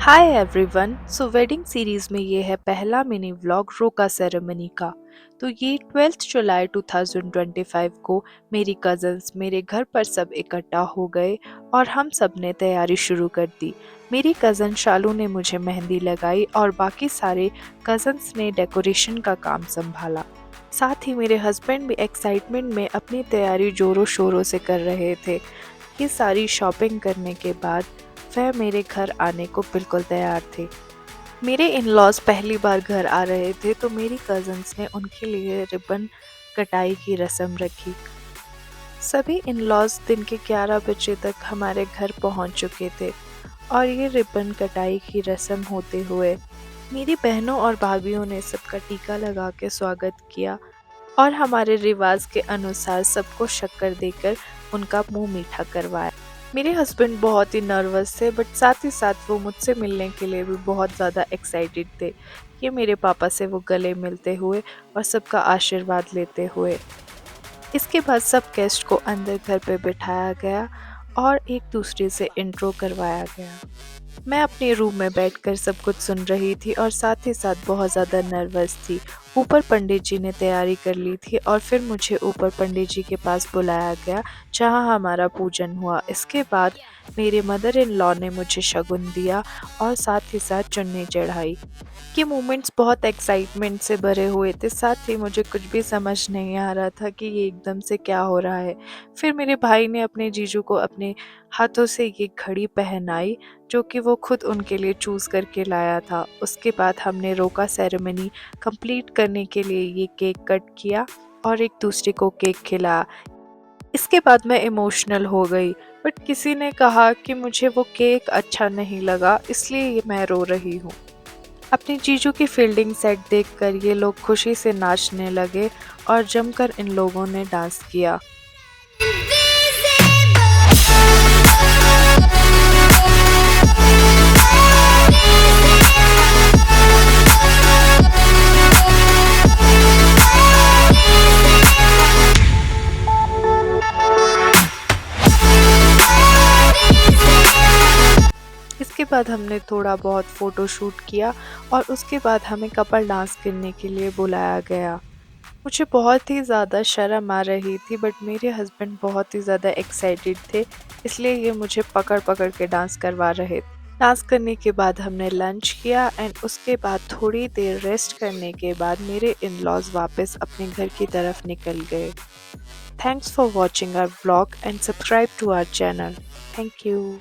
Hi everyone. Wedding series में ये है पहला मिनी व्लॉग रोका सेरेमनी का। तो ये 12 जुलाई 2025 को मेरी कज़न्स मेरे घर पर सब इकट्ठा हो गए और हम सब ने तैयारी शुरू कर दी। मेरी कज़न शालू ने मुझे मेहंदी लगाई और बाकी सारे कज़न्स ने डेकोरेशन का काम संभाला। साथ ही मेरे हस्बैंड भी एक्साइटमेंट में अपनी तैयारी जोरों शोरों से कर रहे थे। ये सारी शॉपिंग करने के बाद वह मेरे घर आने को बिल्कुल तैयार थे। मेरे इन-लॉज़ पहली बार घर आ रहे थे तो मेरी कज़न्स ने उनके लिए रिबन कटाई की रस्म रखी। सभी इन-लॉज़ दिन के 11 बजे तक हमारे घर पहुंच चुके थे और ये रिबन कटाई की रस्म होते हुए मेरी बहनों और भाभीयों ने सबका टीका लगा के स्वागत किया और हमारे रिवाज के अनुसार सबको शक्कर देकर उनका मुंह मीठा करवाया। मेरे हस्बैंड बहुत ही नर्वस थे बट साथ ही साथ वो मुझसे मिलने के लिए भी बहुत ज़्यादा एक्साइटेड थे कि मेरे पापा से वो गले मिलते हुए और सबका आशीर्वाद लेते हुए। इसके बाद सब गेस्ट को अंदर घर पे बिठाया गया और एक दूसरे से इंट्रो करवाया गया। मैं अपने रूम में बैठकर सब कुछ सुन रही थी और साथ ही साथ बहुत ज़्यादा नर्वस थी। ऊपर पंडित जी ने तैयारी कर ली थी और फिर मुझे ऊपर पंडित जी के पास बुलाया गया जहां हमारा पूजन हुआ। इसके बाद मेरे मदर इन लॉ ने मुझे शगुन दिया और साथ ही साथ चुन्नी चढ़ाई। ये मोमेंट्स बहुत एक्साइटमेंट से भरे हुए थे, साथ ही मुझे कुछ भी समझ नहीं आ रहा था कि ये एकदम से क्या हो रहा है। फिर मेरे भाई ने अपने जीजू को अपने हाथों से ये घड़ी पहनाई जो कि वो खुद उनके लिए चूज़ करके लाया था। उसके बाद हमने रोका सेरेमनी कंप्लीट करने के लिए ये केक कट किया और एक दूसरे को केक खिलाया। इसके बाद मैं इमोशनल हो गई बट किसी ने कहा कि मुझे वो केक अच्छा नहीं लगा इसलिए ये मैं रो रही हूँ। अपने जीजू की फील्डिंग सेट देखकर ये लोग खुशी से नाचने लगे और जमकर इन लोगों ने डांस किया। इसके बाद हमने थोड़ा बहुत फ़ोटो शूट किया और उसके बाद हमें कपल डांस करने के लिए बुलाया गया। मुझे बहुत ही ज़्यादा शर्म आ रही थी बट मेरे हस्बैंड बहुत ही ज़्यादा एक्साइटेड थे इसलिए ये मुझे पकड़ पकड़ के डांस करवा रहे थे। डांस करने के बाद हमने लंच किया एंड उसके बाद थोड़ी देर रेस्ट करने के बाद मेरे इन-लॉज़ वापस अपने घर की तरफ निकल गए। Thanks for watching our vlog and subscribe to our channel. Thank you.